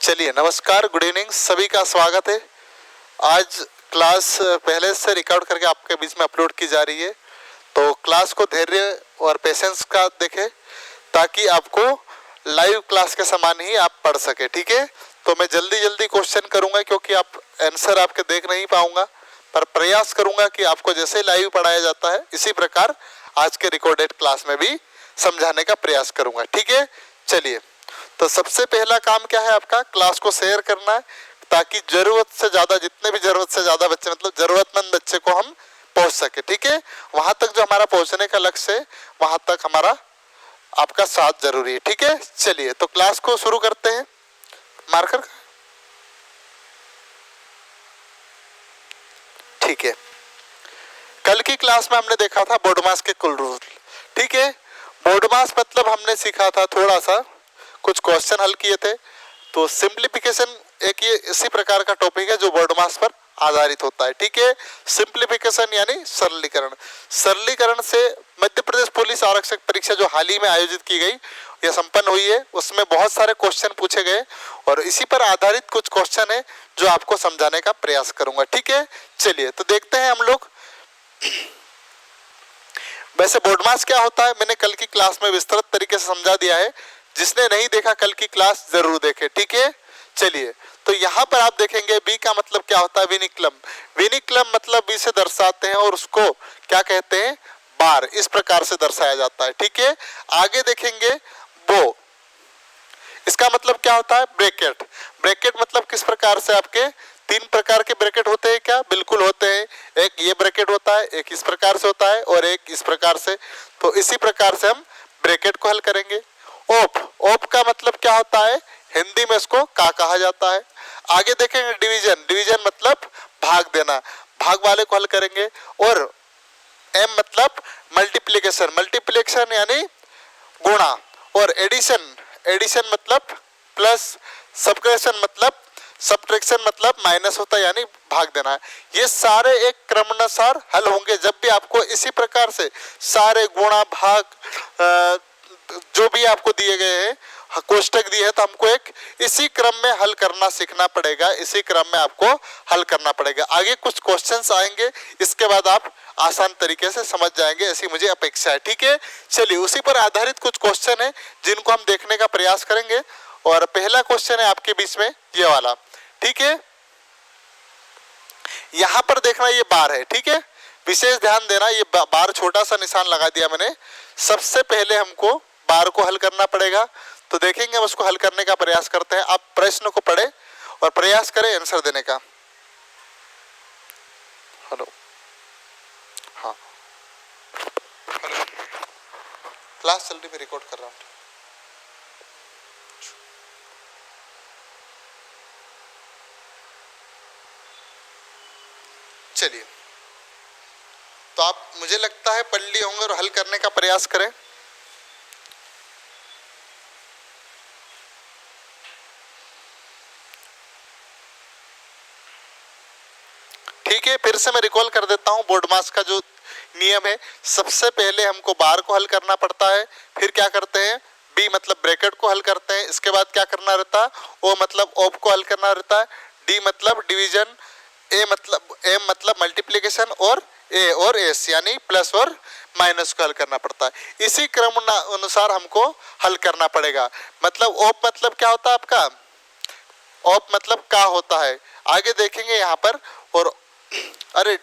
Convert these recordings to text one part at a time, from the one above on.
चलिए नमस्कार, good evening, सभी का स्वागत है। आज क्लास पहले से रिकॉर्ड करके आपके बीच में अपलोड की जा रही है, तो क्लास को धैर्य और पेशेंस का देखें ताकि आपको लाइव क्लास के समान ही आप पढ़ सके। ठीक है, तो मैं जल्दी जल्दी क्वेश्चन करूंगा क्योंकि आप आंसर आपके देख नहीं पाऊंगा, पर प्रयास करूंगा कि आपको जैसे लाइव पढ़ाया जाता है इसी प्रकार आज के रिकॉर्डेड क्लास में भी समझाने का प्रयास करूंगा। ठीक है, चलिए, तो सबसे पहला काम क्या है आपका, क्लास को शेयर करना है ताकि जरूरत से ज़्यादा, जितने भी जरूरत से ज़्यादा बच्चे, मतलब ज़रूरतमंद बच्चे को हम पहुंच सके। ठीक है, वहां तक जो हमारा पहुंचने का लक्ष्य है वहां तक हमारा आपका साथ जरूरी है। ठीक है, चलिए तो क्लास को शुरू करते हैं। मार्कर, ठीक है, कल की क्लास में हमने देखा था बोर्डमास के कुल रूल। ठीक है, बोर्डमास मतलब हमने सीखा था, थोड़ा सा कुछ क्वेश्चन हल किए थे। तो सिंप्लीफिकेशन एक ये इसी प्रकार का टॉपिक है जो बोर्डमास पर आधारित होता है। ठीक है, सिंप्लीफिकेशन यानी सरलीकरण। सरलीकरण से मध्य प्रदेश पुलिस आरक्षक परीक्षा जो हाल ही में आयोजित की गई, यह संपन्न हुई है, उसमें बहुत सारे क्वेश्चन पूछे गए और इसी पर आधारित कुछ क्वेश्चन है जो आपको समझाने का प्रयास करूंगा। ठीक है, चलिए तो देखते हैं हम लोग। वैसे बोर्डमास क्या होता है मैंने कल की क्लास में विस्तृत तरीके से समझा दिया है, जिसने नहीं देखा कल की क्लास जरूर देखे। ठीक है, चलिए तो यहाँ पर आप देखेंगे बी का मतलब क्या होता है, विनिक्लम। विनिक्लम मतलब बी से दर्शाते हैं और उसको क्या कहते हैं, बार, इस प्रकार से दर्शाया जाता है। ठीक है, आगे देखेंगे बो, इसका मतलब क्या होता है, ब्रैकेट। ब्रैकेट मतलब किस प्रकार से, आपके तीन प्रकार के ब्रैकेट होते हैं क्या, बिल्कुल होते हैं। एक ये ब्रैकेट होता है, एक इस प्रकार से होता है और एक इस प्रकार से। तो इसी प्रकार से हम ब्रैकेट को हल करेंगे। ओप, ओप का मतलब क्या होता है, हिंदी में इसको का कहा जाता है। आगे देखेंगे डिवीजन, डिवीजन मतलब भाग देना, भाग वाले को हल करेंगे। और एम मतलब मल्टीप्लिकेशन, मल्टीप्लिकेशन यानी गुणा। और एडिशन, एडिशन मतलब प्लस। सब्ट्रैक्शन मतलब, सब्ट्रैक्शन मतलब माइनस होता है यानी भाग देना है। ये सारे एक क्रमानुसार हल होंगे जब भी आपको इसी प्रकार से सारे गुणा भाग जो भी आपको दिए गए हैं, कोष्टक दिए हैं, तो हमको एक इसी क्रम में हल करना सीखना पड़ेगा, इसी क्रम में आपको हल करना पड़ेगा। आगे कुछ क्वेश्चंस आएंगे, इसके बाद आप आसान तरीके से समझ जाएंगे, ऐसी मुझे अपेक्षा है। ठीक है, चलिए उसी पर आधारित कुछ क्वेश्चन है जिनको हम देखने का प्रयास करेंगे। और पहला क्वेश्चन है आपके बीच में ये वाला। ठीक है, यहां पर देखना ये बार है। ठीक है, विशेष ध्यान देना, ये बार छोटा सा निशान लगा दिया मैंने। सबसे पहले हमको बार को हल करना पड़ेगा, तो देखेंगे हम उसको हल करने का प्रयास करते हैं। आप प्रश्न को पढ़े और प्रयास करें आंसर देने का। हेलो, हाँ, हेलो, क्लास चल रही, मैं रिकॉर्ड कर रहा हूँ। चलिए, तो आप मुझे लगता है पढ़ लिए होंगे और हल करने का प्रयास करें। ठीक है, फिर से मैं रिकॉल कर देता हूं बोर्डमास का जो नियम है। सबसे पहले हमको बार को हल करना पड़ता है, फिर क्या करते हैं, बी मतलब ब्रैकेट को हल करते हैं, इसके बाद क्या करना रहता है, ओ मतलब ऑप को हल करना रहता है, डी मतलब डिवीजन, ए मतलब एम मतलब मल्टीप्लिकेशन और ए और एस यानी प्लस और माइनस को हल करना पड़ता है। इसी क्रम अनुसार हमको हल करना पड़ेगा। मतलब ऑप मतलब क्या होता है आपका, ऑप मतलब का होता है, आगे देखेंगे यहाँ पर। और अरे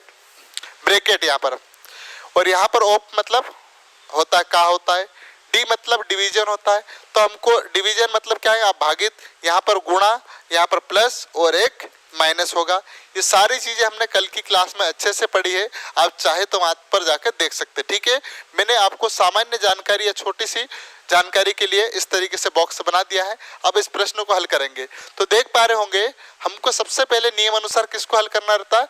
ब्रैकेट यहाँ पर, और यहाँ पर ऑप मतलब होता है का होता है, डी मतलब डिवीजन होता है। तो हमको डिवीजन मतलब क्या है, आप भागित, यहाँ पर गुणा, यहाँ पर प्लस और एक माइनस होगा। ये सारी चीजें हमने कल की क्लास में अच्छे से पढ़ी है, आप चाहे तो वहां पर जाकर देख सकते। ठीक है, मैंने आपको सामान्य जानकारी या छोटी सी जानकारी के लिए इस तरीके से बॉक्स बना दिया है। अब इस प्रश्न को हल करेंगे, तो देख पा रहे होंगे हमको सबसे पहले नियम अनुसार किसको हल करना रहता है,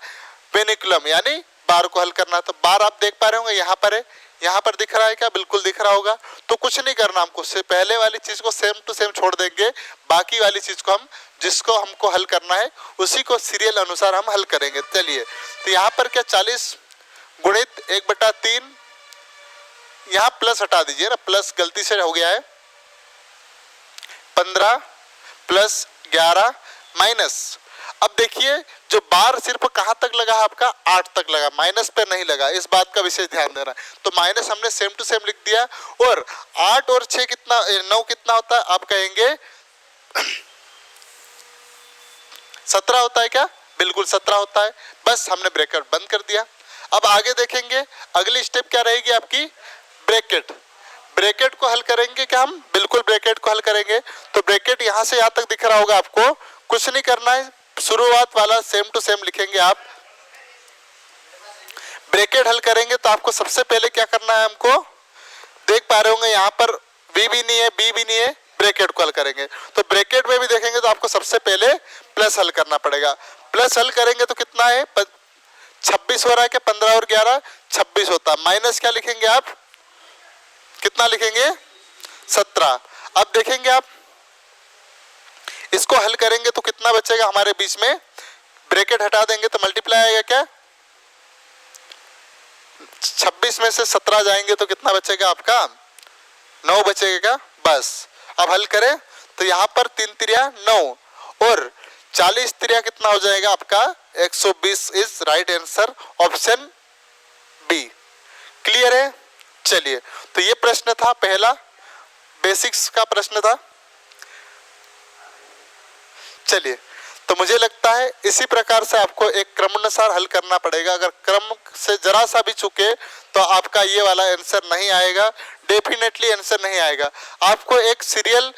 वेनिकुलम यानी बार को हल करना। तो बार आप देख पा रहे होंगे यहाँ पर है, यहाँ पर दिख रहा है क्या, बिल्कुल दिख रहा होगा। तो कुछ नहीं करना हमको, पहले वाली चीज को सेम टू सेम छोड़ देंगे, बाकी वाली चीज को हम, जिसको हमको हल करना है उसी को सीरियल अनुसार हम हल करेंगे। चलिए, तो यहाँ पर क्या 40 गुणित 1/3, यहाँ प्लस हटा दीजिए ना, प्लस गलती से हो गया है, 15 प्लस 11 माइनस, अब देखिए जो बार सिर्फ कहाँ तक लगा है आपका 8 तक लगा, माइनस पे नहीं लगा, इस बात का विशेष ध्यान देना। तो माइनस हमने सेम टू सेम लिख दिया। और 8 और 6 कितना, 9 कितना होता है, आप कहेंगे 17 होता है क्या, बिल्कुल 17 होता है, बस हमने ब्रैकेट बंद कर दिया। अब आगे देखेंगे अगली स्टेप क्या रहेगी आपकी, ब्रैकेट। ब्रैकेट को हल करेंगे क्या हम, बिल्कुल ब्रैकेट को हल करेंगे। तो ब्रैकेट यहाँ से यहाँ तक दिख रहा होगा आपको, कुछ नहीं करना है, शुरुआत वाला सेम टू सेम लिखेंगे आप। ब्रैकेट हल करेंगे तो आपको सबसे पहले क्या करना है, हमको देख पा रहे होंगे यहाँ पर बी भी नहीं है, बी भी नहीं है, ब्रैकेट को हल करेंगे। तो ब्रैकेट में भी देखेंगे तो आपको सबसे पहले प्लस हल करना पड़ेगा। प्लस हल करेंगे तो कितना है, 26 हो रहा है क्या, 15 और 11 26 होता है, माइनस क्या लिखेंगे आप, कितना लिखेंगे 17। अब देखेंगे आप इसको हल करेंगे तो कितना बचेगा हमारे बीच में, ब्रैकेट हटा देंगे तो मल्टीप्लाई आएगा क्या, 26 में से 17 जाएंगे तो कितना बचेगा आपका 9 बचेगा, बस। अब हल करें तो यहाँ पर 3 तिरिया 9 और 40 तिरिया कितना हो जाएगा आपका 120 is right answer, option B. Clear है, चलिए तो ये प्रश्न था पहला, बेसिक्स का प्रश्न था। चलिए तो मुझे लगता है इसी प्रकार से आपको एक क्रमानुसार हल करना पड़ेगा, अगर क्रम से जरा सा भी चुके तो आपका ये वाला आंसर नहीं आएगा, डेफिनेटली आंसर नहीं आएगा, आपको एक सीरियल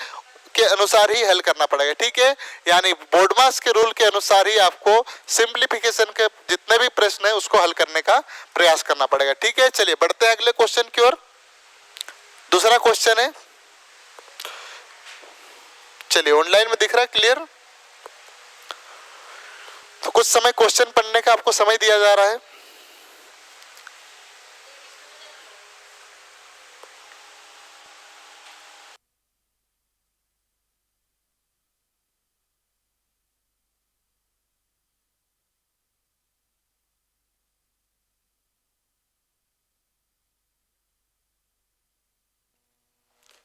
के अनुसार ही हल करना पड़ेगा, ठीक है। यानी बोर्डमास के रूल के अनुसार ही आपको सिंप्लीफिकेशन के जितने भी प्रश्न है उसको हल करने का प्रयास करना पड़ेगा, ठीक है। चलिए बढ़ते हैं अगले क्वेश्चन की ओर। दूसरा क्वेश्चन है, चलिए ऑनलाइन में दिख रहा है क्लियर, तो कुछ समय क्वेश्चन पढ़ने का आपको समय दिया जा रहा है।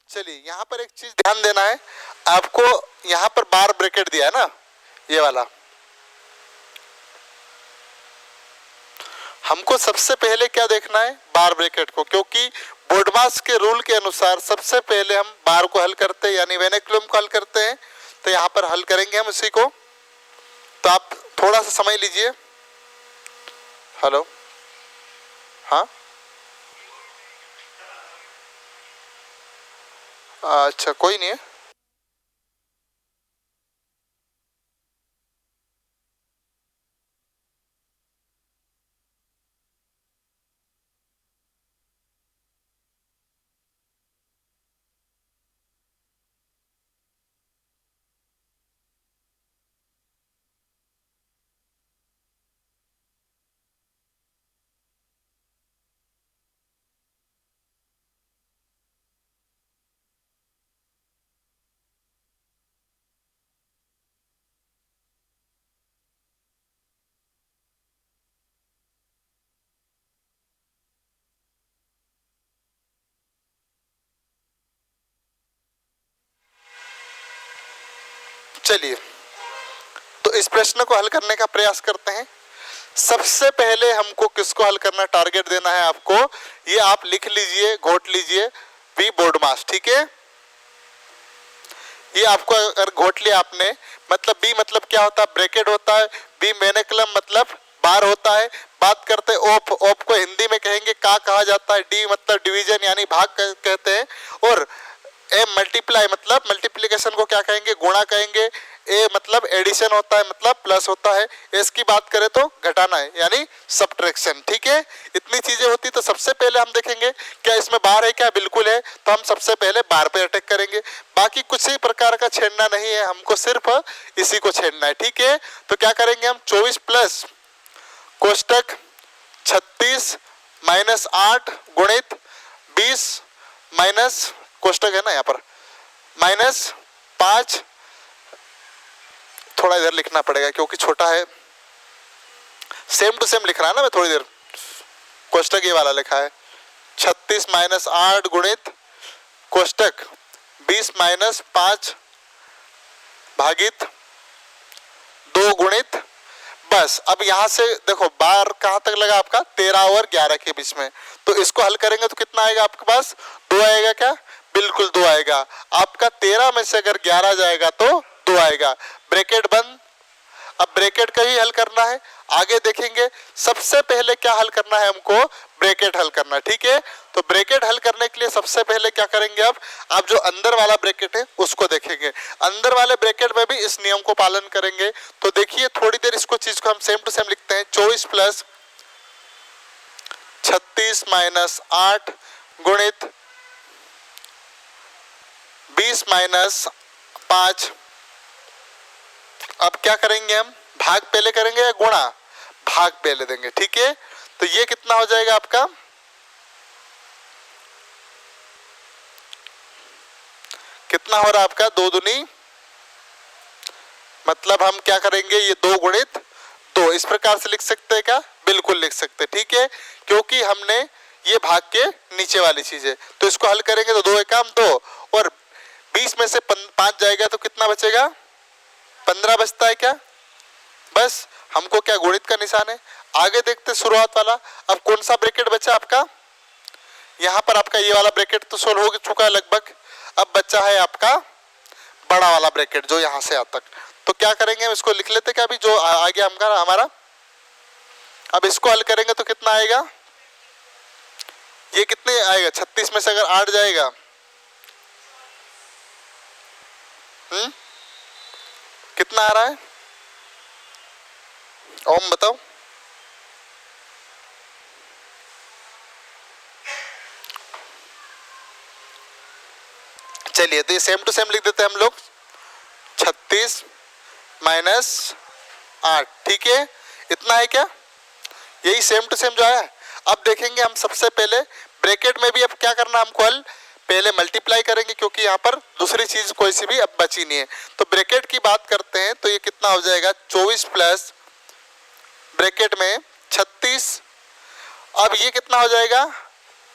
चलिए यहाँ पर एक चीज ध्यान देना है आपको, यहाँ पर बार ब्रैकेट दिया है ना ये वाला, हमको सबसे पहले क्या देखना है, बार ब्रैकेट को, क्योंकि बोर्डमास के रूल के अनुसार सबसे पहले हम बार को हल करते हैं, यानी वेनेकुलम को हल करते हैं। तो यहाँ पर हल करेंगे हम इसी को, तो आप थोड़ा सा समय लीजिए। हेलो, हाँ अच्छा कोई नहीं है, चलिए तो इस प्रश्न को हल करने का प्रयास करते हैं। सबसे पहले हमको किसको हल करना, टारगेट देना है आपको, ये आप लिख लीजिए, घोट लीजिए, बी बोर्डमास, ठीक है। ये आपको अगर घोट लिया आपने, मतलब बी मतलब क्या होता है, ब्रैकेट होता है, बी वेनेकुलम मतलब बार होता है। बात करते हैं ओप, ओप को हिंदी में कहेंगे का कहा जाता है, डी मतलब डिवीजन यानी भाग कहते हैं, और ए मल्टीप्लाई मतलब मल्टीप्लिकेशन को क्या कहेंगे, गुणा कहेंगे। ए मतलब एडिशन होता है, मतलब प्लस होता है। एस की बात करें तो घटाना है यानी सब्ट्रैक्शन, ठीक है। इतनी चीजें होती तो सबसे पहले हम देखेंगे क्या इसमें बार है क्या, बिल्कुल है, तो हम सबसे पहले बार पे अटैक करेंगे। बाकी कुछ ही प्रकार का छेड़ना नहीं है, हमको सिर्फ इसी को छेड़ना है, ठीक है। तो क्या करेंगे हम, 24 प्लस कोष्टक 36 माइनस 8 गुणित 20 माइनस कोष्टक है ना यहाँ पर माइनस 5, थोड़ा इधर लिखना पड़ेगा क्योंकि छोटा है, सेम टू सेम लिख रहा है ना मैं, थोड़ी देर कोष्टक ये वाला लिखा है, 36 माइनस 8 गुणित कोष्टक 20 माइनस 5 भागित 2 गुणित, बस। अब यहां से देखो बार कहां तक लगा आपका 13 और 11 के बीच में, तो इसको हल करेंगे तो कितना आएगा आपके पास 2 आएगा क्या, बिल्कुल 2 आएगा आपका। 13 में से अगर 11 जाएगा तो 2 आएगा, ब्रैकेट बंद। अब ब्रैकेट का ही हल करना है, आगे देखेंगे। सबसे पहले क्या हल करना है हमको, ब्रैकेट हल करना, ठीक है। तो ब्रैकेट हल करने के लिए सबसे पहले क्या करेंगे, अब आप जो अंदर वाला ब्रैकेट है उसको देखेंगे। अंदर वाले ब्रैकेट में भी इस नियम को पालन करेंगे। तो देखिए थोड़ी देर इसको चीज को हम सेम टू सेम लिखते हैं। 24 प्लस 36 माइनस 8 गुणित 20 माइनस 5। अब क्या करेंगे हम, भाग पहले करेंगे या गुणा, भाग पहले देंगे, ठीक है। तो ये कितना हो जाएगा आपका, कितना हो रहा है आपका 2 दूनी, मतलब हम क्या करेंगे, ये 2 गुणित 2 इस प्रकार से लिख सकते हैं क्या, बिल्कुल लिख सकते हैं, ठीक है। क्योंकि हमने ये भाग के नीचे वाली चीज है, तो इसको हल करेंगे तो 2 एकम 2 और 20 में से 5 जाएगा तो कितना बचेगा, 15 बचता है क्या, बस। हमको क्या गुणित का निशान है। आगे देखते शुरुआत वाला। अब कौन सा ब्रैकेट बचा आपका, यहाँ पर आपका ये वाला ब्रैकेट तो सोल्व हो चुका है लगभग। अब बचा है आपका बड़ा वाला ब्रैकेट जो यहाँ से आता तक। तो क्या करेंगे हम इसको लिख लेते क्या, अभी जो आ गया हमारा। अब इसको हल करेंगे तो कितना आएगा, ये कितने आएगा, 36 में से अगर 8 जाएगा, कितना आ रहा है ओम बताओ। चलिए तो ये सेम टू सेम लिख देते हैं हम लोग, 36 माइनस 8, ठीक है। इतना है क्या, यही सेम टू सेम जो आया। अब देखेंगे हम सबसे पहले ब्रैकेट में भी अब क्या करना हमको, हल पहले मल्टीप्लाई करेंगे क्योंकि यहाँ पर दूसरी चीज कोई सी भी अब बची नहीं है। तो ब्रैकेट की बात करते हैं तो ये कितना हो जाएगा, 24 प्लस ब्रैकेट में 36। अब ये कितना हो जाएगा,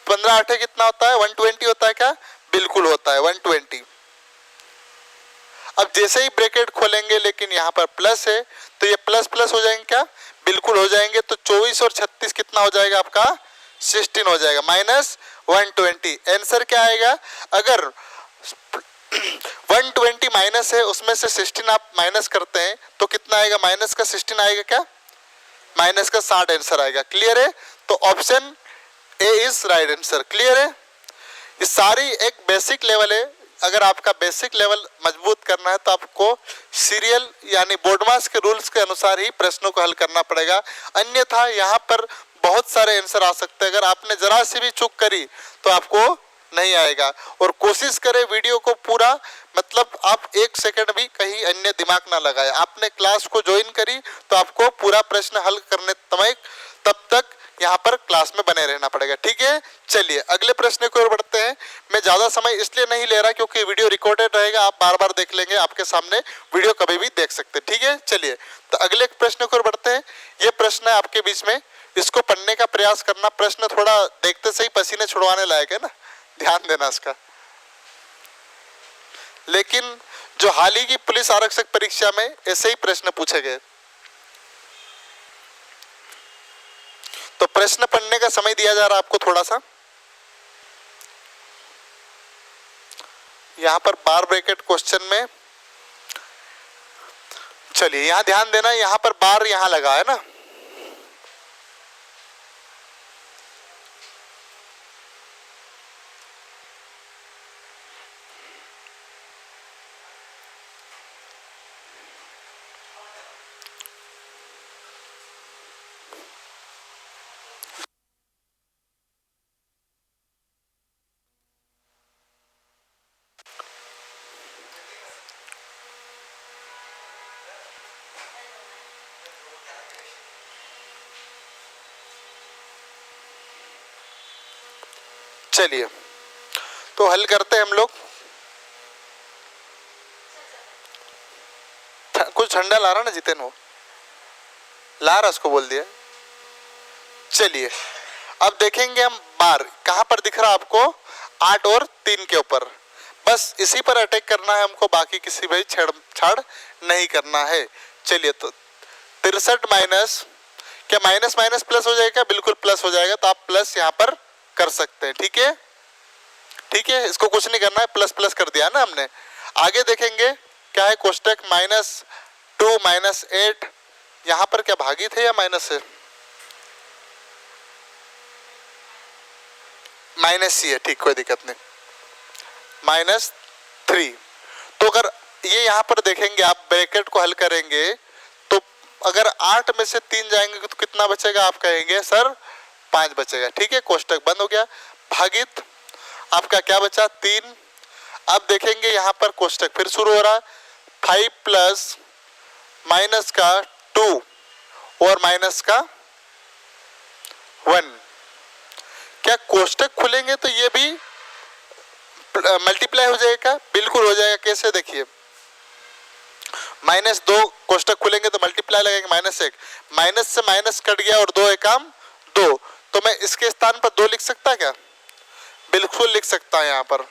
15 8 कितना होता है, 120 होता है क्या, बिल्कुल होता है 120। अब जैसे ही ब्रैकेट खोलेंगे लेकिन यहाँ पर प्लस है तो ये प्लस प्लस हो जाएंगे क्या, बिल्कुल हो जाएंगे। तो 24 और 36 कितना हो जाएगा आपका, 16 हो जाएगा माइनस 120। आंसर क्या आएगा, अगर 120 माइनस है उसमें से 16 आप माइनस करते हैं तो कितना आएगा, माइनस का 16 आएगा क्या, माइनस का 60 आंसर आएगा। क्लियर है, तो option A is right answer. Clear है, ये सारी एक बेसिक लेवल है। अगर आपका बेसिक लेवल मजबूत करना है तो आपको सीरियल यानी बोर्डमास के रूल्स के अनुसार ही प्रश्नों को हल करना पड़ेगा, अन्यथा यहाँ पर बहुत सारे आंसर आ सकते हैं। अगर आपने जरा सी भी चूक करी तो आपको नहीं आएगा। और कोशिश करें वीडियो को पूरा, मतलब आप 1 सेकंड भी कहीं अन्य दिमाग ना लगाए। आपने क्लास को ज्वाइन करी तो आपको पूरा प्रश्न हल करने तब तक यहाँ पर क्लास में बने रहना पड़ेगा, ठीक है। चलिए अगले प्रश्न की ओर बढ़ते हैं। मैं ज़्यादा समय इसलिए नहीं ले रहा क्योंकि वीडियो रिकॉर्डेड रहेगा, आप बार बार देख लेंगे, आपके सामने वीडियो कभी भी देख सकते हैं, ठीक है। चलिए तो अगले प्रश्न की ओर बढ़ते हैं। ये प्रश्न है आपके बीच में, इसको पढ़ने का प्रयास करना। प्रश्न थोड़ा देखते से ही पसीने छुड़वाने लायक है ना, ध्यान देना इसका। लेकिन जो हाल ही की पुलिस आरक्षक परीक्षा में ऐसे ही प्रश्न पूछे गए, तो प्रश्न पढ़ने का समय दिया जा रहा है आपको थोड़ा सा। यहां पर बार ब्रैकेट क्वेश्चन में, चलिए यहां ध्यान देना, यहां पर बार यहां लगा है ना, चलिए तो हल करते हैं हम लोग। कुछ ठंडा ला रहा ना जितेन, वो ला रहा, उसको बोल दिया। चलिए अब देखेंगे हम बार कहां पर दिख रहा है आपको, 8 और 3 के ऊपर। बस इसी पर अटैक करना है हमको, बाकी किसी भी छेड़छाड़ नहीं करना है। चलिए, तो 63 माइनस, क्या माइनस माइनस प्लस हो जाएगा? बिल्कुल प्लस हो जाएगा, तो आप प्लस यहाँ पर कर सकते हैं। ठीक है, ठीक है, इसको कुछ नहीं करना है, प्लस प्लस कर दिया ना हमने। आगे देखेंगे क्या है, कोष्टक -2 -8, यहाँ पर क्या भागित है या माइनस है? माइनस ही है, ठीक, कोई दिक्कत नहीं, -3। तो अगर ये यहाँ पर देखेंगे आप, ब्रैकेट को हल करेंगे तो अगर 8 में से 3 जाएंगे तो कितना बचेगा? आप कहेंगे सर 5 बचेगा। ठीक है, कोष्टक बंद हो गया, भागित आपका क्या बचा? 3। अब देखेंगे यहाँ पर कोष्टक फिर शुरू हो रहा, 5 प्लस माइनस का 2 और माइनस का 1। क्या कोष्टक खुलेंगे तो ये भी मल्टीप्लाई हो जाएगा? बिल्कुल हो जाएगा। कैसे? देखिए, -2 कोष्टक खुलेंगे तो मल्टीप्लाई लगेगा, -1, माइनस से माइनस कट गया और 2 एकम 2, तो मैं इसके स्थान पर 2 लिख सकता क्या? बिल्कुल लिख सकता है यहाँ पर।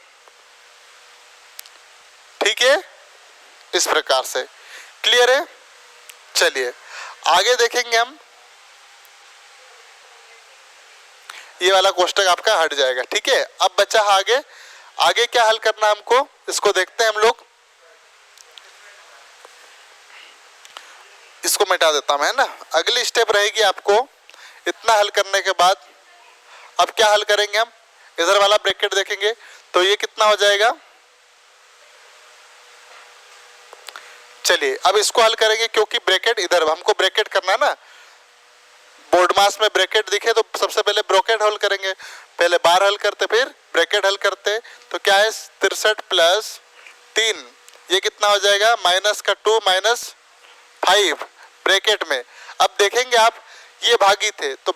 ठीक है, इस प्रकार से क्लियर है। चलिए आगे देखेंगे हम, ये वाला कोष्टक आपका हट जाएगा। ठीक है, अब बचा आगे, आगे क्या हल करना हमको, इसको देखते हैं हम लोग। इसको मिटा देता मैं, है ना। अगली स्टेप रहेगी आपको इतना हल करने के बाद, अब क्या हल करेंगे हम, इधर वाला ब्रैकेट देखेंगे तो ये कितना हो जाएगा। चलिए अब इसको हल करेंगे, क्योंकि ब्रैकेट इधर हमको ब्रैकेट करना है ना, बोर्ड मास में ब्रैकेट दिखे तो सबसे पहले ब्रैकेट हल करेंगे, पहले बार हल करते फिर ब्रैकेट हल करते। तो क्या है, 63 प्लस 3, ये कितना हो जाएगा? -2 -5 ब्रैकेट में। अब देखेंगे आप, ये भागित है तो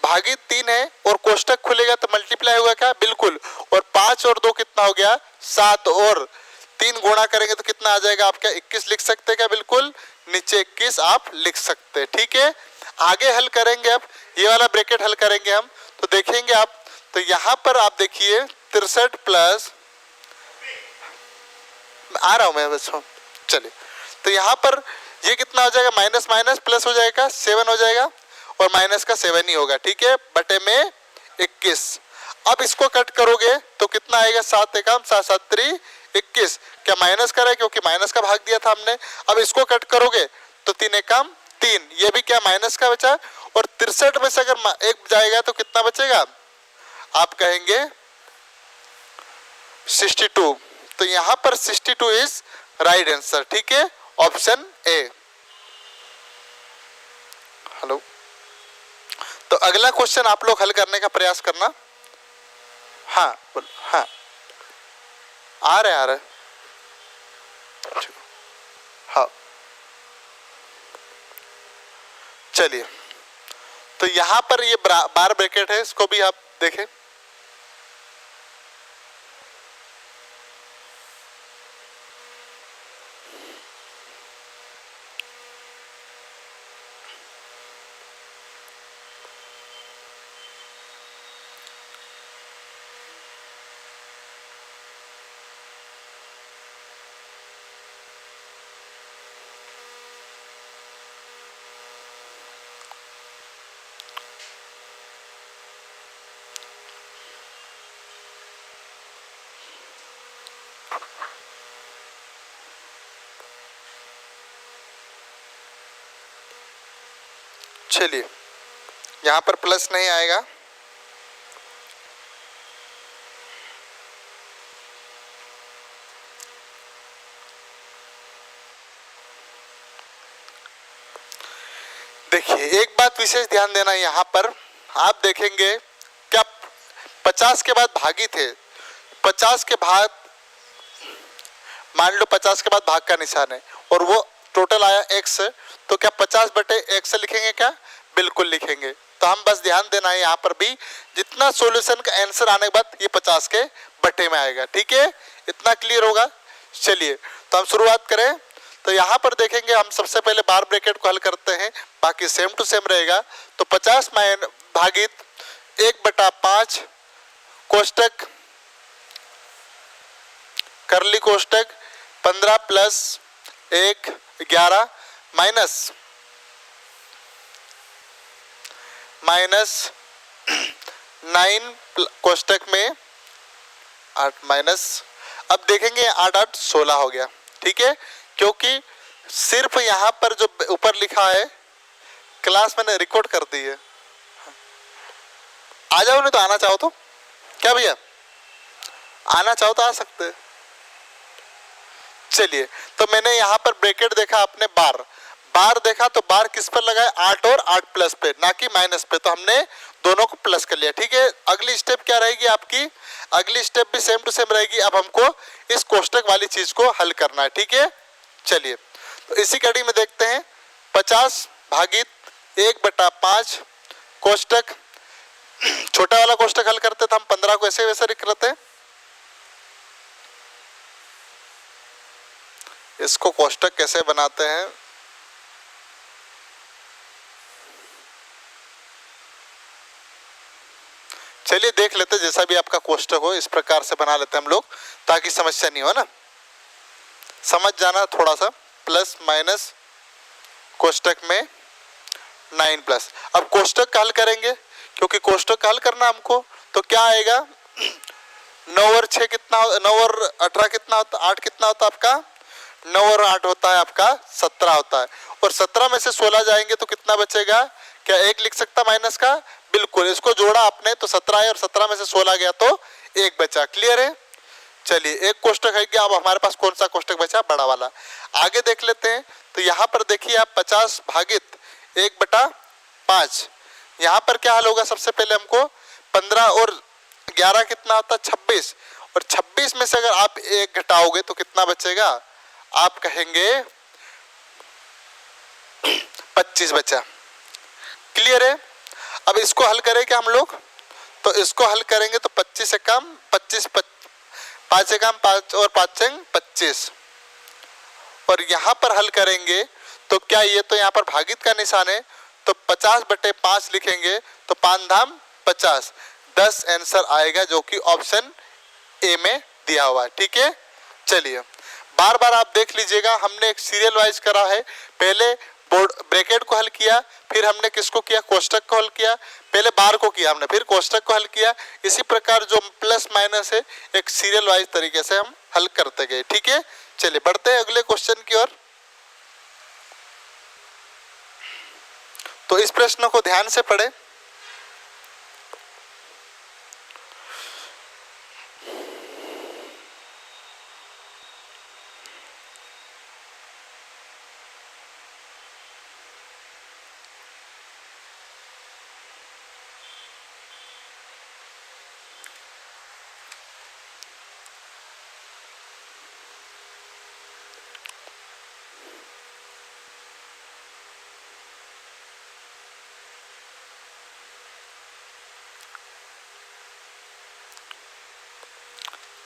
भागित 3 है और कोष्टक खुलेगा तो मल्टीप्लाई होगा क्या? बिल्कुल। और 5 और 2 कितना हो गया? 7, और 3 गुणा करेंगे तो कितना आ जाएगा आपका? 21 लिख सकते हैं क्या? बिल्कुल, नीचे 21 आप लिख सकते हैं। ठीक है, आगे हल करेंगे, अब ये वाला ब्रैकेट हल करेंगे हम, तो देखेंगे आप, तो यहाँ पर आप देखिए 63 प्लस, आ रहा हूँ मैं बच्चों, चलिए, तो यहाँ पर ये कितना हो जाएगा? माइनस माइनस प्लस हो जाएगा, 7 हो जाएगा, और माइनस का 7 ही होगा। ठीक है, बटे में 21। अब इसको कट करोगे तो कितना आएगा? 7 एकम 7 7 3 21। क्या माइनस करा है? क्योंकि माइनस का भाग दिया था हमने। अब इसको कट करोगे तो 3 एकम 3, ये भी क्या माइनस का बचा, और 63 में से अगर 1 जाएगा तो कितना बचेगा? आप कहेंगे 62। तो यहाँ पर 62 इज राइट आंसर। ठीक है, ऑप्शन ए। हेलो, तो अगला क्वेश्चन आप लोग हल करने का प्रयास करना। हाँ बोलो, हाँ आ रहे हाँ, चलिए, तो यहाँ पर ये बार ब्रैकेट है, इसको भी आप देखें। चलिए, यहाँ पर प्लस नहीं आएगा, देखिए एक बात विशेष ध्यान देना, यहाँ पर आप देखेंगे क्या 50 के बाद भागित है, 50 के बाद मान लो 50 के बाद भाग का निशान है और वो टोटल आया x, तो क्या 50 बटे x लिखेंगे क्या? बिल्कुल लिखेंगे। तो हम बस ध्यान देना है, यहाँ पर भी जितना सॉल्यूशन का आंसर आने के बाद ये 50 के बटे में आएगा। ठीक है, इतना क्लियर होगा। चलिए तो हम शुरुआत करें। तो यहाँ पर देखेंगे हम सबसे पहले बार ब्रैकेट को हल करते हैं, बाकी सेम टू सेम रहेगा। तो 50 भागित 1/5 कोष्टक करली कोष्टक 15 प्लस 1 11 माइनस 9 कोष्टक में 8 माइनस, अब देखेंगे 8 8 16 हो गया। ठीक है, क्योंकि सिर्फ यहाँ पर जो ऊपर लिखा है क्लास मैंने रिकॉर्ड कर दी है। आ जाओ, नहीं तो आना चाहो तो क्या भैया, आना चाहो तो आ सकते हैं। चलिए, तो मैंने यहाँ पर ब्रैकेट देखा आपने बार देखा, तो बार किस पर लगाए 8 और 8 प्लस पे, ना कि माइनस पे, तो हमने दोनों को प्लस कर लिया। ठीक है, अगली स्टेप क्या रहेगी आपकी, अगली स्टेप भी सेम टू सेम रहेगी। अब हमको इस कोष्टक वाली चीज को हल करना है। ठीक है, चलिए, तो इसी कड़ी में देखते हैं 50 भागित 1/5 कोष्टक, छोटा वाला कोष्टक हल करते थे हम 15 को ऐसे वैसे लिख रहे थे, इसको कोष्टक कैसे बनाते हैं, चलिए देख लेते हैं। जैसा भी आपका कोष्टक हो इस प्रकार से बना लेते हैं हम लोग, ताकि समस्या नहीं हो ना, समझ जाना थोड़ा सा। प्लस माइनस कोष्टक में 9 प्लस, अब कोष्टक का हल करेंगे, क्योंकि कोष्टक का हल करना हमको, तो क्या आएगा 9 और 6 कितना, 9 और 18 कितना होता, 8 कितना होता आपका, 9 और 8 होता है आपका 17 होता है, और 17 में से 16 जाएंगे तो कितना बचेगा, क्या 1 लिख सकता माइनस का, बिल्कुल, इसको जोड़ा आपने तो 17 है, और 17 में से 16 गया तो 1 बचा। क्लियर है, चलिए एक कोष्टक है गया। अब हमारे पास कौन सा कोष्टक बचा, बड़ा वाला, आगे देख लेते हैं। तो यहाँ पर देखिए आप 50 भागित 1/5, यहाँ पर क्या हल होगा, सबसे पहले हमको 15 और 11 कितना होता है 26, और 26 में से अगर आप 1 घटाओगे तो कितना बचेगा, आप कहेंगे 25 बचा। क्लियर है, अब इसको हल करेंगे हम लोग, तो इसको हल करेंगे तो 25 से कम 25, 5 से कम 5 और 5 से 25, और यहाँ पर हल करेंगे तो क्या, ये तो यहाँ पर भागित का निशान है, तो 50/5 लिखेंगे तो 5 धाम 50, 10 आंसर आएगा, जो कि ऑप्शन ए में दिया हुआ है। ठीक है, चलिए बार बार आप देख लीजिएगा, हमने एक सीरियल वाइज करा है, पहले बोर्ड ब्रैकेट को हल किया, फिर हमने किसको किया, कोष्टक को हल किया, पहले बार को किया हमने, फिर कोष्टक को हल किया, इसी प्रकार जो प्लस माइनस है एक सीरियल वाइज तरीके से हम हल करते गए। ठीक है, चलिए बढ़ते हैं अगले क्वेश्चन की ओर। तो इस प्रश्न को ध्यान से पढ़ें।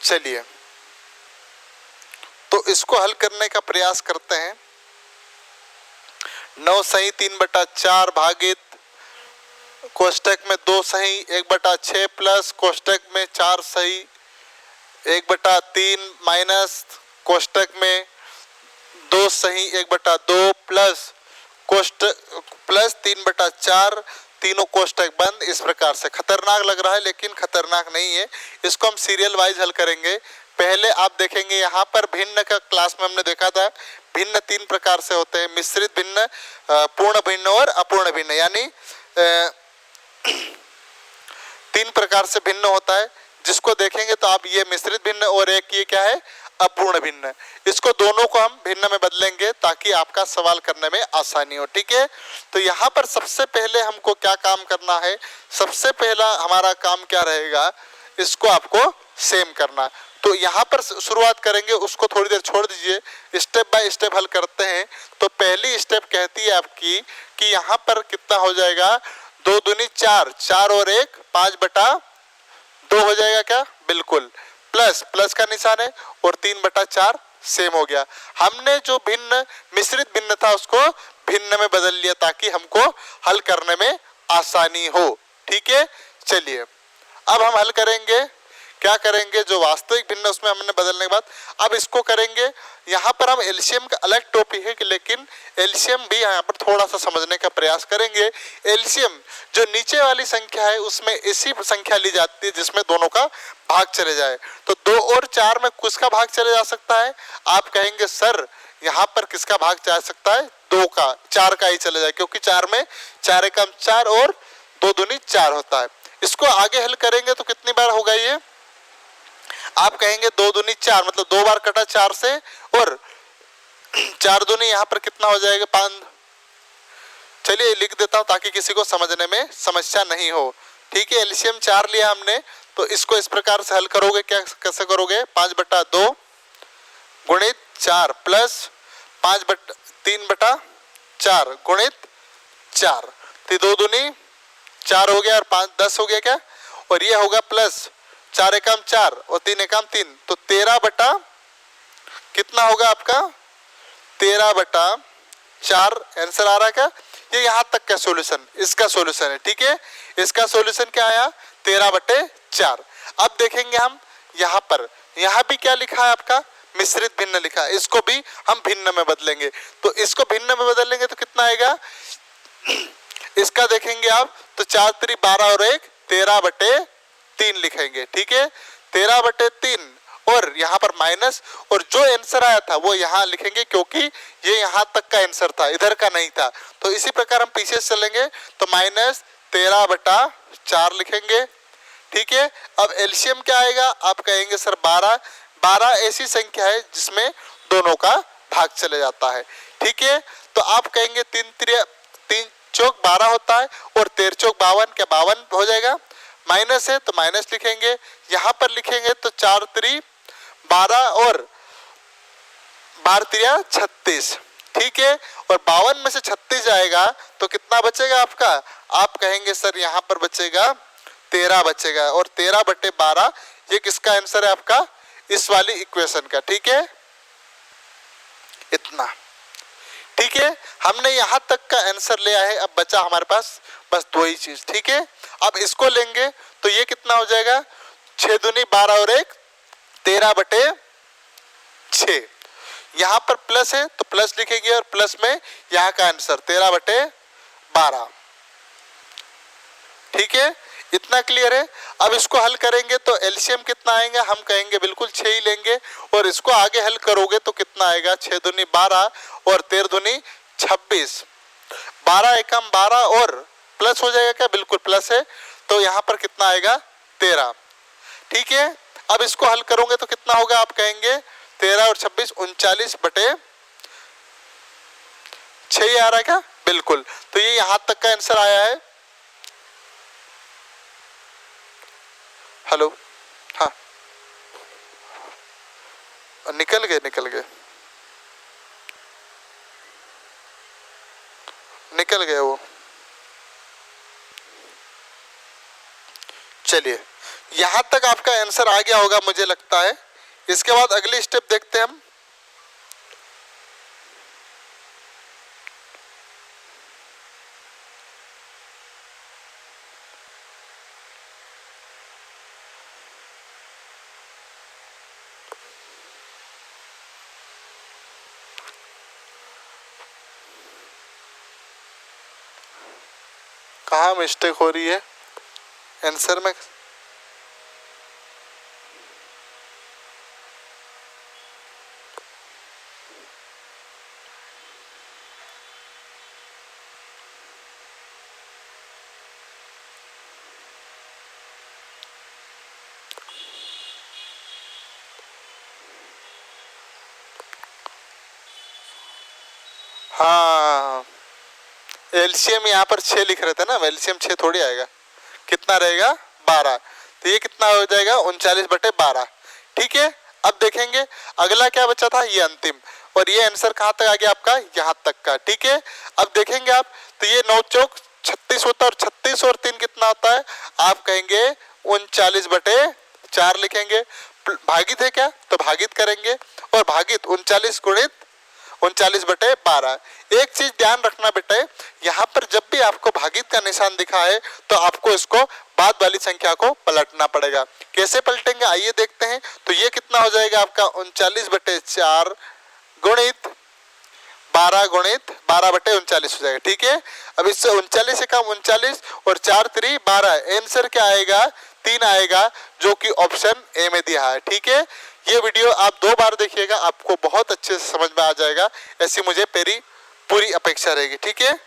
चलिए, तो इसको हल करने का प्रयास करते हैं। 9 सही 3/4 भागित कोष्टक में 2 सही 1/6 प्लस कोष्टक में 4 सही 1/3 माइनस कोष्टक में 2 सही 1/2 प्लस कोष्टक प्लस 3/4, तीनों कोष्टक बंद। इस प्रकार से खतरनाक लग रहा है, लेकिन खतरनाक नहीं है, इसको हम सीरियल वाइज हल करेंगे। पहले आप देखेंगे यहाँ पर भिन्न का क्लास में हमने देखा था, भिन्न 3 प्रकार से होते हैं, मिश्रित भिन्न, पूर्ण भिन्न और अपूर्ण भिन्न, यानी 3 प्रकार से भिन्न होता है। जिसको देखेंगे तो आप ये मिश्रित भिन्न और एक ये क्या है, अपूर्ण भिन्न, इसको दोनों को हम भिन्न में बदलेंगे ताकि आपका सवाल करने में आसानी हो। ठीक है, तो यहाँ पर सबसे पहले हमको क्या काम करना है, सबसे पहला हमारा काम क्या रहेगा, इसको आपको सेम करना। तो यहाँ पर शुरुआत करेंगे, उसको थोड़ी देर छोड़ दीजिए, स्टेप बाय स्टेप हल करते हैं। तो पहली स्टेप कहती है आपकी कि यहाँ पर कितना हो जाएगा, 2 दूनी 4, 4 और 1 5/2 हो जाएगा क्या, बिल्कुल, प्लस प्लस का निशान है, और 3/4 सेम हो गया। हमने जो भिन्न मिश्रित भिन्न था उसको भिन्न में बदल लिया ताकि हमको हल करने में आसानी हो। ठीक है, चलिए अब हम हल करेंगे क्या करेंगे, जो वास्तविक भिन्न उसमें हमने बदलने के बाद अब इसको करेंगे। यहाँ पर हम एलसीएम का अलग टॉपिक है, लेकिन एलसीएम भी यहाँ पर थोड़ा सा समझने का प्रयास करेंगे। एलसीएम जो नीचे वाली संख्या है उसमें ऐसी संख्या ली जाती है जिसमें दोनों का भाग चले जाए। तो 2 और 4 में किसका भाग चले जा सकता है? आप कहेंगे सर यहाँ पर किसका भाग जा सकता है? 2 का, 4 का ही चले जाए, क्योंकि 4 में 4 एकम 4 और 2 दूनी 4 होता है। इसको आगे हल करेंगे तो कितनी बार होगा ये? आप कहेंगे 2 दूनी 4, मतलब 2 बार कटा 4 से, और 4 दूनी यहाँ पर कितना हो जाएगा? 5। चलिए लिख देता हूँ ताकि किसी को समझने में समस्या नहीं हो। ठीक है, एलसीएम 4 लिया हमने, तो इसको इस प्रकार से हल करोगे। क्या कैसे करोगे? 5/2 गुणित 4 प्लस 3/4 गुणित 4, तो 2 दूनी 4 हो गया और 5 10 हो गया क्या? और ये होगा प्लस 4 एकम 4 और 3 एकम 3, तो 13 कितना होगा आपका? 13/4 आंसर आ रहा है क्या? ये यहाँ तक का सॉल्यूशन, इसका सॉल्यूशन है। ठीक है, इसका सॉल्यूशन क्या आया? 13/4। अब देखेंगे हम यहाँ पर, यहाँ भी क्या लिखा है आपका? मिश्रित भिन्न लिखा है, इसको भी हम भिन्न में बदलेंगे। तो इसको भिन्न में बदलेंगे तो कितना आएगा? इसका देखेंगे आप तो 4 3 12 और 1 13/3 लिखेंगे। ठीक है, 13/3 और यहाँ पर माइनस, और जो आंसर आया था वो यहाँ लिखेंगे क्योंकि ये यहाँ तक का आंसर था, इधर का नहीं था। तो इसी प्रकार हम पीछे चलेंगे तो -13/4 लिखेंगे। ठीक है, अब एलसीएम क्या आएगा? आप कहेंगे सर 12 ऐसी संख्या है जिसमें दोनों का भाग चले जाता है। ठीक है, तो आप कहेंगे 3 चौक 12 होता है और 13 चौक 52, क्या 52 हो जाएगा? माइनस है तो माइनस लिखेंगे, यहाँ पर लिखेंगे तो 4 3 12 और 12 3 36। ठीक है, और 52 में से 36 जाएगा तो कितना बचेगा आपका? आप कहेंगे सर यहाँ पर बचेगा 13 बचेगा, और 13/12 ये किसका आंसर है आपका? इस वाली इक्वेशन का। ठीक है, इतना। ठीक है, हमने यहाँ तक का आंसर लिया है। अब बचा हमारे पास बस 2 ही चीज। ठीक है, अब इसको लेंगे तो ये कितना हो जाएगा? 6 दूनी 12 और 1 13/6। यहाँ पर प्लस है तो प्लस लिखेंगे और प्लस में यहाँ का आंसर 13/12। ठीक है, इतना क्लियर है। अब इसको हल करेंगे तो एलसीएम कितना आएगा? हम कहेंगे बिल्कुल 6 ही लेंगे, और इसको आगे हल करोगे तो कितना आएगा? 6 दूनी 12 और 13 दूनी 26, 12 एकम 12 और प्लस हो जाएगा क्या? बिल्कुल प्लस है, तो यहाँ पर कितना आएगा? 13। ठीक है, अब इसको हल करोगे तो कितना होगा? आप कहेंगे 13 और 26 39/6 आ रहा है क्या? बिल्कुल, तो ये यहाँ तक का आंसर आया है। हेलो, हाँ, निकल गए वो। चलिए, यहां तक आपका आंसर आ गया होगा मुझे लगता है। इसके बाद अगली स्टेप देखते हैं हम। कहाँ मिस्टेक हो रही है आंसर में? हाँ, एलसीएम यहाँ पर 6 लिख रहे थे ना, एलसीएम 6 थोड़ी आएगा, कितना रहेगा? 12। तो ये कितना हो जाएगा? 39/12। ठीक है, अब देखेंगे अगला क्या बचा था, ये अंतिम, और ये आंसर कहाँ तक आ गया आपका? यहाँ तक का। ठीक है, अब देखेंगे आप तो ये 9 चौक 36 होता है, और 36 और 3 कितना होता है? आप कहेंगे 39/4 लिखेंगे। भागित है क्या? तो भागित करेंगे, और भागित 39 गुणित 39/12। एक चीज ध्यान रखना बेटे, यहाँ पर जब भी आपको भागित का निशान दिखा है तो आपको इसको बाद वाली संख्या को पलटना पड़ेगा। कैसे पलटेंगे आइए देखते हैं। तो ये कितना हो जाएगा आपका 39/4 गुणित 12 गुणित 12/39 हो जाएगा। ठीक है, अब इससे 39 से कम 39 और 4 3 12, आंसर क्या आएगा 3 आएगा, जो कि ऑप्शन ए में दिया है। ठीक है, ये वीडियो आप 2 बार देखिएगा, आपको बहुत अच्छे से समझ में आ जाएगा, ऐसी मुझे मेरी पूरी अपेक्षा रहेगी। ठीक है,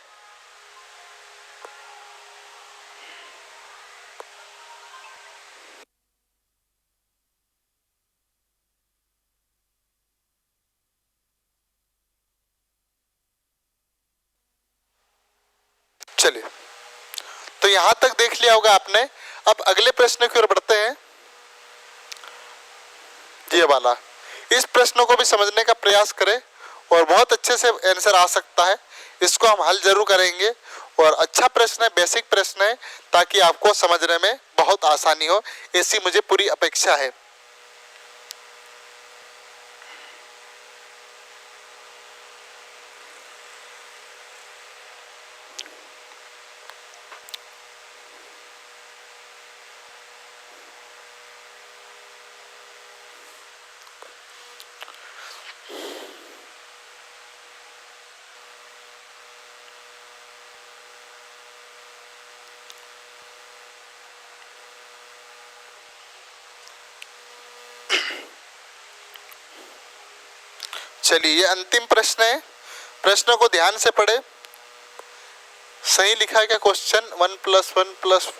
चलिए तो यहां तक देख लिया होगा आपने। अब अगले प्रश्न की ओर बढ़ते हैं, ये वाला। इस प्रश्न को भी समझने का प्रयास करें और बहुत अच्छे से आंसर आ सकता है, इसको हम हल जरूर करेंगे। और अच्छा प्रश्न है, बेसिक प्रश्न है, ताकि आपको समझने में बहुत आसानी हो, ऐसी मुझे पूरी अपेक्षा है। चलिए ये अंतिम प्रश्न है, प्रश्न को ध्यान से पढ़े। सही लिखा है क्या क्वेश्चन? 1 + 1 +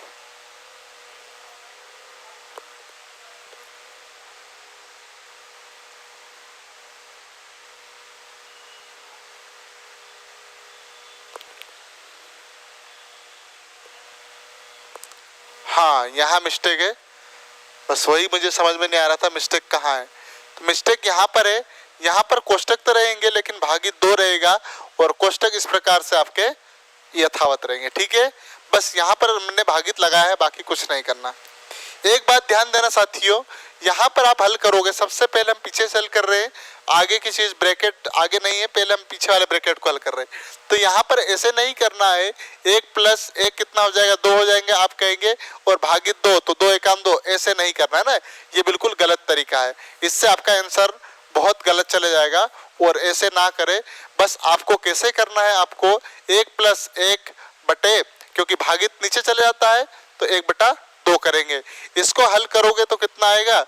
हाँ यहाँ मिस्टेक है, बस वही मुझे समझ में नहीं आ रहा था मिस्टेक कहाँ है। तो मिस्टेक यहाँ पर है, यहाँ पर कोष्टक तो रहेंगे लेकिन भागित 2 रहेगा और कोष्टक इस प्रकार से आपके यथावत रहेंगे। ठीक है, बस यहाँ पर हमने भागित लगाया है, बाकी कुछ नहीं करना। एक बात ध्यान देना साथियों, यहाँ पर आप हल करोगे, सबसे पहले हम पीछे से हल कर रहे हैं, आगे की चीज ब्रैकेट आगे नहीं है, पहले हम पीछे वाले ब्रैकेट को हल कर रहे हैं। तो यहाँ पर ऐसे नहीं करना है, 1 + 1 कितना हो जाएगा 2 हो जाएंगे आप कहेंगे, और भागित 2 तो 2 × 2, ऐसे नहीं करना है ना, ये बिल्कुल गलत तरीका है, इससे आपका आंसर बहुत गलत चले जाएगा। और ऐसे ना करें, बस आपको कैसे करना है, आपको 1 + 1 बटे, क्योंकि भागित नीचे चले जाता है तो 1/2 करेंगे। इसको हल करोगे तो कितना आएगा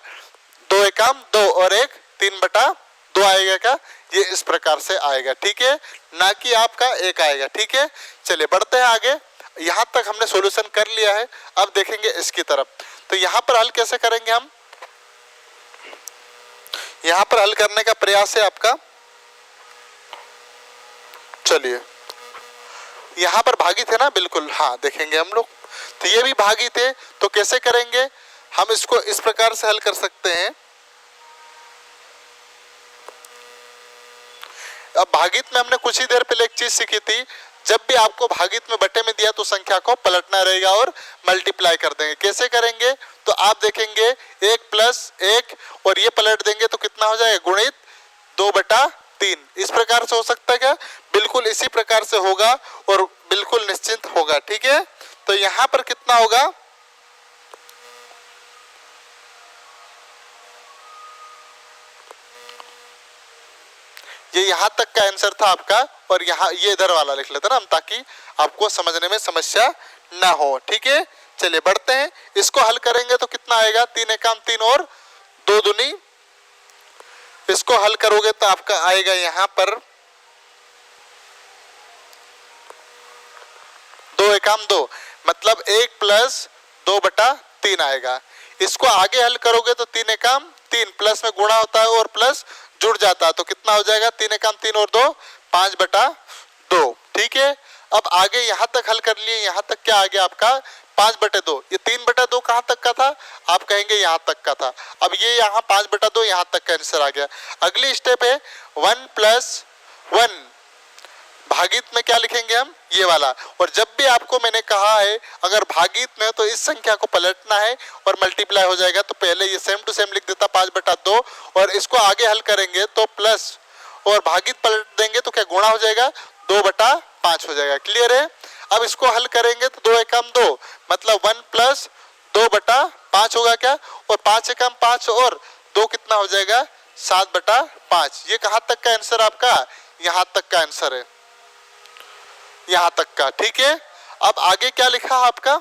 2 × 2 और 1 3/2 आएगा क्या, ये इस प्रकार से आएगा। ठीक है, ना कि आपका 1 आएगा। ठीक है, चलिए बढ़ते हैं आगे। यहाँ तक हमने सॉल्यूशन कर लिया है, अब देखेंगे इसकी तरफ। तो यहाँ पर हल कैसे करेंगे हम, यहाँ पर हल करने का प्रयास है आपका। चलिए यहाँ पर भागित है ना, बिल्कुल हाँ देखेंगे हम लोग। तो ये भी भागित है, तो कैसे करेंगे हम इसको, इस प्रकार से हल कर सकते हैं। अब भागित में हमने कुछ ही देर पहले एक चीज सीखी थी, जब भी आपको भागित में बटे में दिया तो संख्या को पलटना रहेगा और मल्टीप्लाई कर देंगे। कैसे करेंगे, तो आप देखेंगे 1 + 1 और ये पलट देंगे तो कितना हो जाएगा गुणित 2/3। इस प्रकार से हो सकता है क्या, बिल्कुल इसी प्रकार से होगा और बिल्कुल निश्चिंत होगा। ठीक है, तो यहां पर कितना होगा, ये यहां तक का आंसर था आपका, और यहाँ ये इधर वाला लिख लेते ना हम, ताकि आपको समझने में समस्या ना हो। ठीक है, चलिए बढ़ते हैं, इसको हल करेंगे तो कितना आएगा 3 × 3 और 2 दूनी, इसको हल करोगे तो आपका आएगा यहाँ पर 2 × 2 मतलब 1 + 2/3 आएगा। इसको आगे हल करोगे तो 3 × 3 प्लस में गुणा होता है और प्लस जुड़ जाता है, तो कितना हो जाएगा 3 × 3 और 2 5/2। ठीक है, अब आगे यहाँ तक हल कर लिए, यहाँ तक क्या आ गया आपका 5/2। ये 3/2 कहाँ तक का था, आप कहेंगे यहाँ तक का था। अब ये यहाँ 5/2 यहाँ तक का आंसर आ गया। अगली स्टेप है 1 + 1, भागित में क्या लिखेंगे हम, ये वाला। और जब भी आपको मैंने कहा है अगर भागित में तो इस संख्या को पलटना है और मल्टीप्लाई हो जाएगा, तो पहले ये सेम टू सेम लिख देता 5/2 और इसको आगे हल करेंगे तो प्लस और भागित पलट देंगे तो क्या गुणा हो जाएगा, 2/5 हो जाएगा। क्लियर है। अब इसको हल करेंगे तो 2 एकम 2 मतलब 1 + 2/5 होगा क्या, और 5 एकम 5 और 2 कितना हो जाएगा, 7/5। ये कहाँ तक का आंसर आपका, यहाँ तक का आंसर है, यहाँ तक का। ठीक है। अब आगे क्या लिखा है आपका,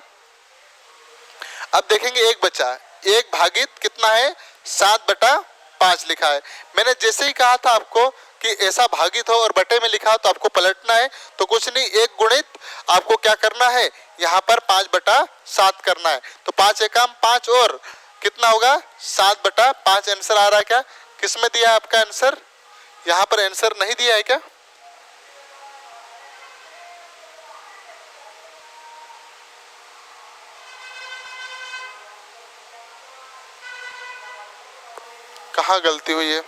अब देखेंगे एक बचा, एक भागित कितना है, 7/5 लिखा है। मैंने जैसे ही कहा था आपको कि ऐसा भागित हो और बटे में लिखा हो तो आपको पलटना है, तो कुछ नहीं, एक गुणित आपको क्या करना है, यहाँ पर 5/7 करना है। तो 5 एकम 5 और कितना होगा, 7/5 आंसर आ रहा है क्या, किसमें दिया है आपका आंसर, यहाँ पर आंसर नहीं दिया है क्या, कहाँ गलती हुई है।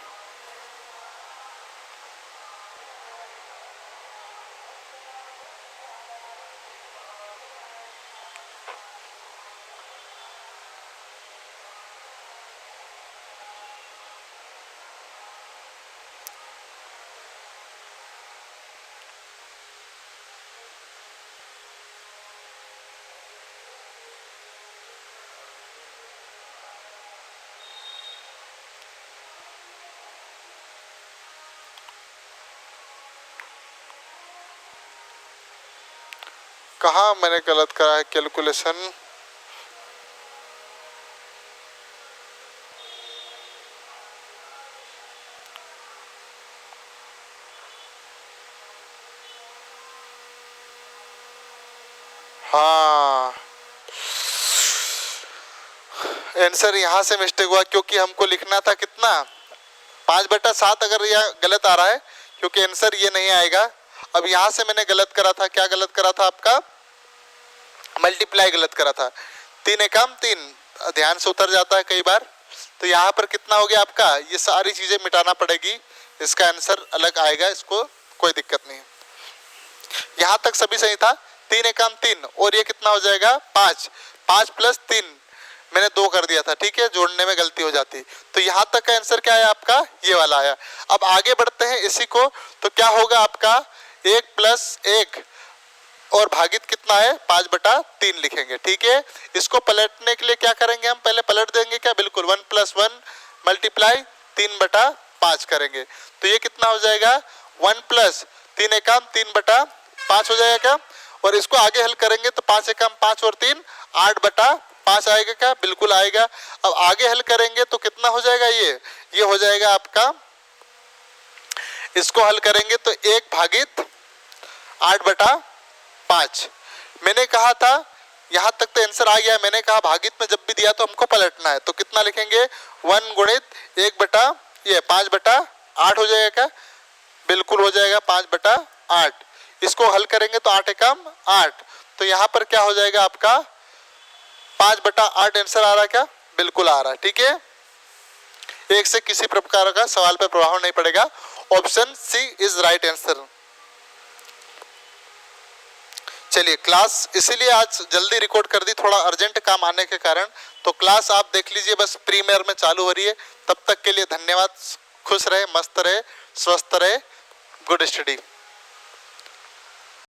कहाँ मैंने गलत करा है कैलकुलेशन, हाँ आंसर यहाँ से मिस्टेक हुआ, क्योंकि हमको लिखना था कितना, 5/7 अगर यह गलत आ रहा है, क्योंकि आंसर ये नहीं आएगा। अब यहाँ से मैंने गलत करा था, क्या गलत करा था आपका, मल्टीप्लाई गलत करा था, 3 एकम 3 ध्यान से उतर जाता है कई बार, तो यहाँ पर कितना हो गया आपका, ये सारी चीजें मिटाना पड़ेगी, इसका आंसर अलग आएगा, इसको कोई दिक्कत नहीं। यहाँ तक सभी सही था, 3 एकम 3 और ये कितना हो जाएगा 5, 5 + 3 मैंने 2 कर दिया था, ठीक है, जोड़ने में गलती हो जाती। तो यहाँ तक का आंसर क्या आया आपका, ये वाला आया। अब आगे बढ़ते हैं इसी को, तो क्या होगा आपका 1 + 1 और भागित कितना है 5/3 लिखेंगे। ठीक है, इसको पलटने के लिए क्या करेंगे, हम पहले पलट देंगे क्या, बिल्कुल 1 + 1 × 3/5 करेंगे। तो ये कितना हो जाएगा 1 + 3 एकम 3/5 हो जाएगा क्या, और इसको आगे हल करेंगे तो 5 एकम 5 और 3 8/5 आएगा क्या, बिल्कुल आएगा। अब आगे हल करेंगे तो कितना हो जाएगा, ये हो जाएगा आपका, इसको हल करेंगे तो 1 भागित 8/5। मैंने कहा था यहाँ तक तो आंसर आ गया, मैंने कहा भागित में जब भी दिया तो हमको पलटना है, तो कितना लिखेंगे 1 गुणित 5/8 हो जाएगा क्या, बिल्कुल हो जाएगा 5/8। इसको हल करेंगे तो 8 एकम 8, तो यहाँ पर क्या हो जाएगा आपका 5/8 आंसर आ रहा है क्या, बिल्कुल आ रहा है। ठीक है, एक से किसी प्रकार का सवाल पर प्रभाव नहीं पड़ेगा, option C is right answer. चलिए क्लास इसीलिए आज जल्दी रिकॉर्ड कर दी, थोड़ा अर्जेंट काम आने के कारण, तो क्लास आप देख लीजिए बस प्रीमियर में चालू हो रही है। तब तक के लिए धन्यवाद, खुश रहे, मस्त रहे, स्वस्थ रहे, गुड स्टडी।